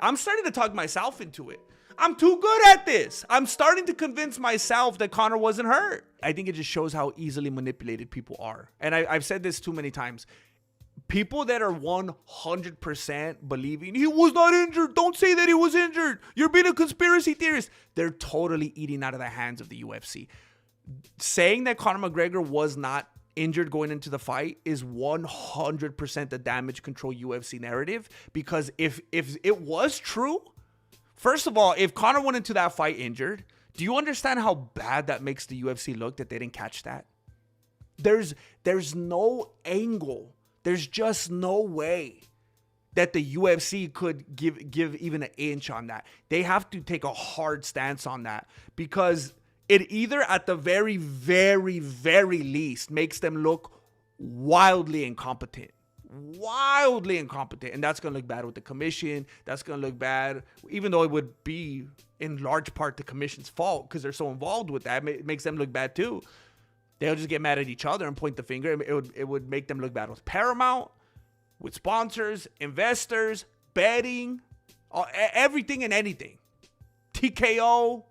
I'm starting to talk myself into it. I'm too good at this. I'm starting to convince myself that Conor wasn't hurt. I think it just shows how easily manipulated people are. And I've said this too many times. People that are 100% believing he was not injured. Don't say that he was injured. You're being a conspiracy theorist. They're totally eating out of the hands of the UFC. Saying that Conor McGregor was not injured going into the fight is 100% the damage control UFC narrative. Because if it was true, first of all, if Conor went into that fight injured, do you understand how bad that makes the UFC look that they didn't catch that? There's no angle. There's just no way that the UFC could give even an inch on that. They have to take a hard stance on that, because it either at the very, very, very least makes them look wildly incompetent. And that's going to look bad with the commission. That's going to look bad, even though it would be in large part the commission's fault because they're so involved with that. It makes them look bad too. They'll just get mad at each other and point the finger. It would make them look bad with Paramount, with sponsors, investors, betting, everything and anything. TKO.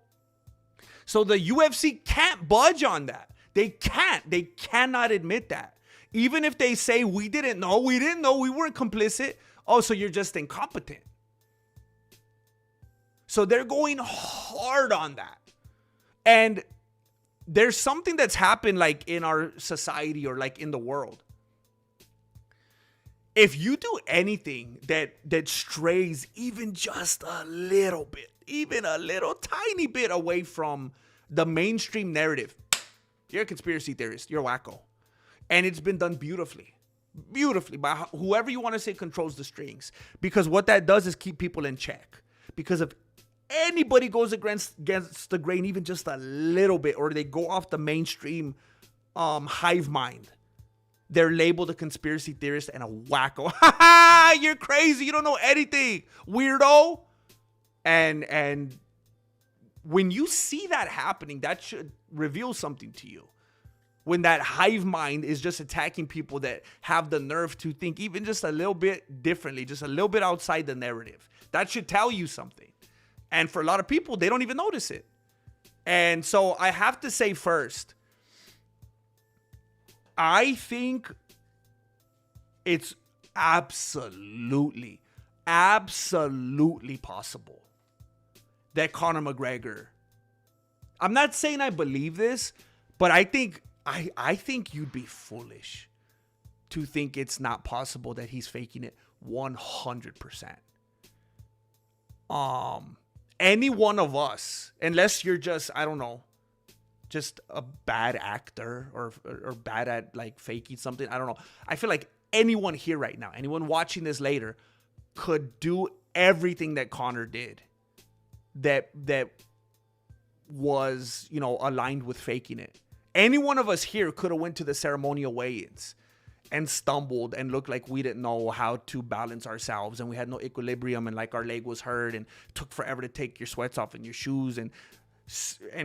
So the UFC can't budge on that. They can't. They cannot admit that. Even if they say, we didn't know, we weren't complicit. Oh, so you're just incompetent. So they're going hard on that. And there's something that's happened like in our society or like in the world. If you do anything that strays even just a little bit, even a little tiny bit away from the mainstream narrative, you're a conspiracy theorist, you're wacko. And it's been done beautifully by whoever you want to say controls the strings. Because what that does is keep people in check. Because if anybody goes against the grain even just a little bit, or they go off the mainstream hive mind, they're labeled a conspiracy theorist and a wacko. You're crazy. You don't know anything, weirdo. And when you see that happening, that should reveal something to you. When that hive mind is just attacking people that have the nerve to think even just a little bit differently, just a little bit outside the narrative, that should tell you something. And for a lot of people, they don't even notice it. And so I have to say first, I think it's absolutely possible that Conor McGregor, I'm not saying I believe this, but I think you'd be foolish to think it's not possible that he's faking it 100%. Any one of us, unless you're just, I don't know, just a bad actor or bad at like faking something, I don't know. I feel like anyone here right now, anyone watching this later, could do everything that Conor did that was, aligned with faking it. Any one of us here could have went to the ceremonial weigh-ins and stumbled and looked like we didn't know how to balance ourselves, and we had no equilibrium, and like our leg was hurt and took forever to take your sweats off and your shoes, and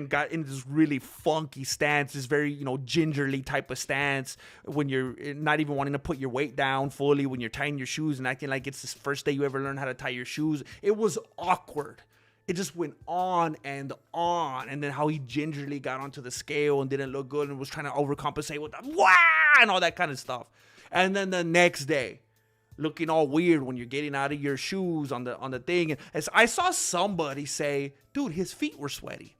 got in this really funky stance, this very, gingerly type of stance when you're not even wanting to put your weight down fully, when you're tying your shoes and acting like it's the first day you ever learned how to tie your shoes. It was awkward. It just went on. And then how he gingerly got onto the scale and didn't look good and was trying to overcompensate with that, wah, and all that kind of stuff. And then the next day, looking all weird when you're getting out of your shoes on the thing. And I saw somebody say, dude, his feet were sweaty.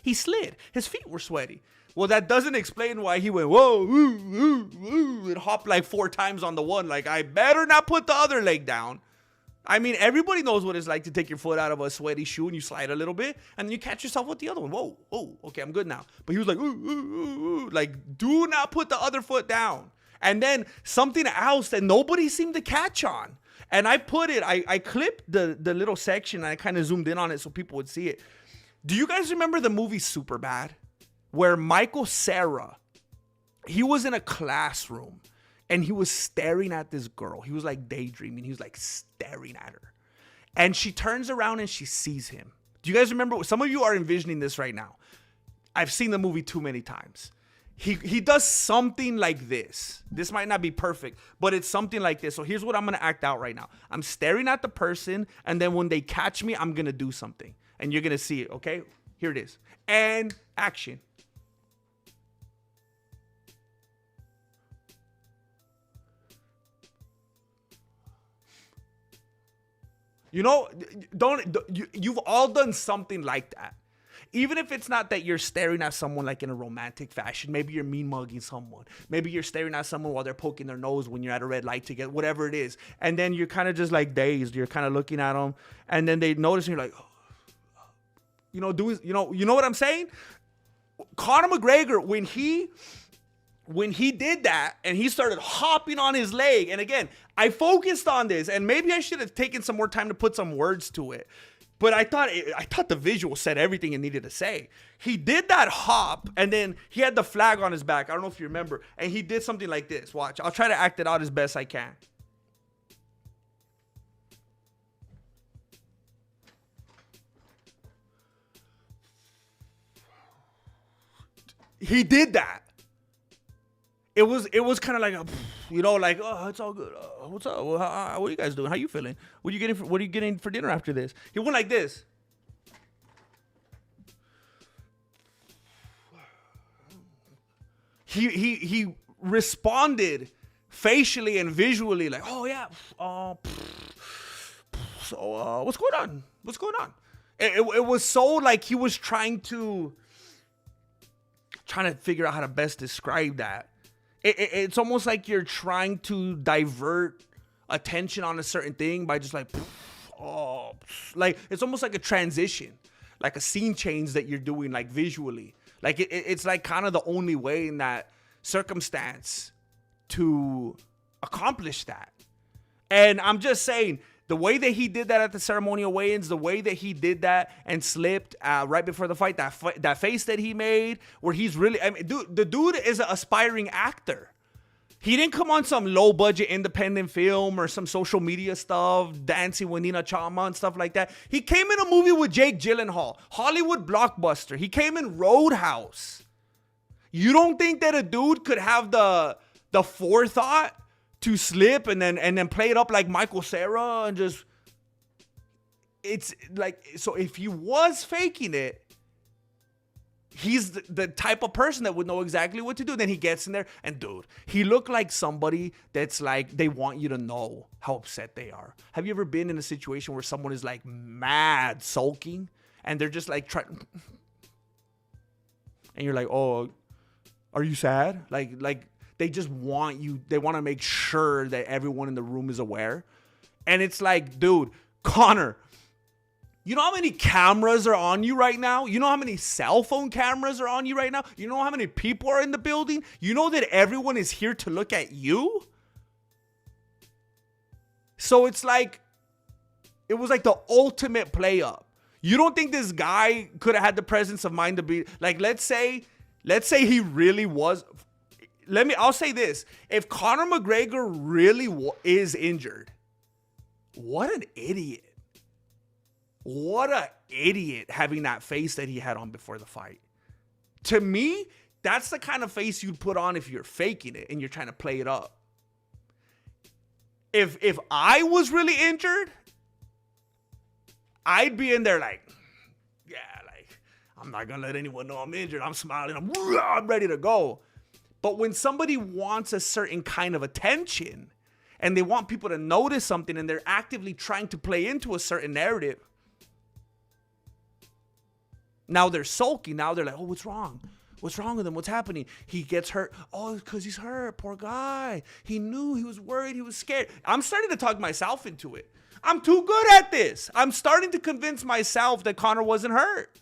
He slid. His feet were sweaty. Well, that doesn't explain why he went, whoa, ooh, ooh, ooh, and hopped like 4 times on the one. Like, I better not put the other leg down. I mean, everybody knows what it's like to take your foot out of a sweaty shoe and you slide a little bit and then you catch yourself with the other one. Whoa, okay, I'm good now. But he was like, ooh, ooh, ooh, ooh. Like, do not put the other foot down. And then something else that nobody seemed to catch on. And I clipped the little section and I kind of zoomed in on it so people would see it. Do you guys remember the movie Superbad? Where Michael Cera, he was in a classroom and he was staring at this girl. He was like daydreaming. He was like staring at her. And she turns around and she sees him. Do you guys remember? Some of you are envisioning this right now. I've seen the movie too many times. he does something like this. This might not be perfect, but it's something like this. So here's what I'm going to act out right now. I'm staring at the person, and then when they catch me, I'm going to do something. And you're going to see it, okay? Here it is. And action. You know, you've all done something like that. Even if it's not that you're staring at someone like in a romantic fashion, maybe you're mean mugging someone. Maybe you're staring at someone while they're poking their nose when you're at a red light together, whatever it is. And then you're kind of just like dazed. You're kind of looking at them, and then they notice, and you're like, oh. You know what I'm saying? Conor McGregor, when he did that and he started hopping on his leg, and again, I focused on this, and maybe I should have taken some more time to put some words to it. But I thought the visual said everything it needed to say. He did that hop, and then he had the flag on his back. I don't know if you remember. And he did something like this. Watch. I'll try to act it out as best I can. He did that. It was kind of like a, like, oh, it's all good. What's up? What are you guys doing? How you feeling? What are you getting for dinner after this? He went like this. He responded facially and visually like, oh yeah, so what's going on? What's going on? It was so like he was trying to figure out how to best describe that. It's almost like you're trying to divert attention on a certain thing by just like, like it's almost like a transition, like a scene change that you're doing, like visually. Like it's like kind of the only way in that circumstance to accomplish that. And I'm just saying, the way that he did that at the ceremonial weigh-ins, the way that he did that and slipped right before the fight, that face that he made, where he's really, I mean, the dude is an aspiring actor. He didn't come on some low-budget independent film or some social media stuff, dancing with Nina Chama and stuff like that. He came in a movie with Jake Gyllenhaal, Hollywood blockbuster. He came in Roadhouse. You don't think that a dude could have the forethought to slip and then play it up like Michael Cera and just, it's like, so if he was faking it, he's the type of person that would know exactly what to do. Then he gets in there and, dude, he looked like somebody that's like, they want you to know how upset they are. Have you ever been in a situation where someone is like mad sulking and they're just like trying, and you're like, oh, are you sad? Like they just want you, they want to make sure that everyone in the room is aware. And it's like, dude, Conor, you know how many cameras are on you right now? You know how many cell phone cameras are on you right now? You know how many people are in the building? You know that everyone is here to look at you? So it's like, it was like the ultimate play up. You don't think this guy could have had the presence of mind to be, like, let's say he really was, I'll say this. If Conor McGregor really is injured, what an idiot. What an idiot having that face that he had on before the fight. To me, that's the kind of face you'd put on if you're faking it and you're trying to play it up. If I was really injured, I'd be in there like, yeah, like, I'm not going to let anyone know I'm injured. I'm smiling. I'm ready to go. But when somebody wants a certain kind of attention and they want people to notice something and they're actively trying to play into a certain narrative, now they're sulky. Now they're like, oh, what's wrong? What's wrong with him? What's happening? He gets hurt. Oh, it's because he's hurt. Poor guy. He knew. He was worried. He was scared. I'm starting to talk myself into it. I'm too good at this. I'm starting to convince myself that Conor wasn't hurt.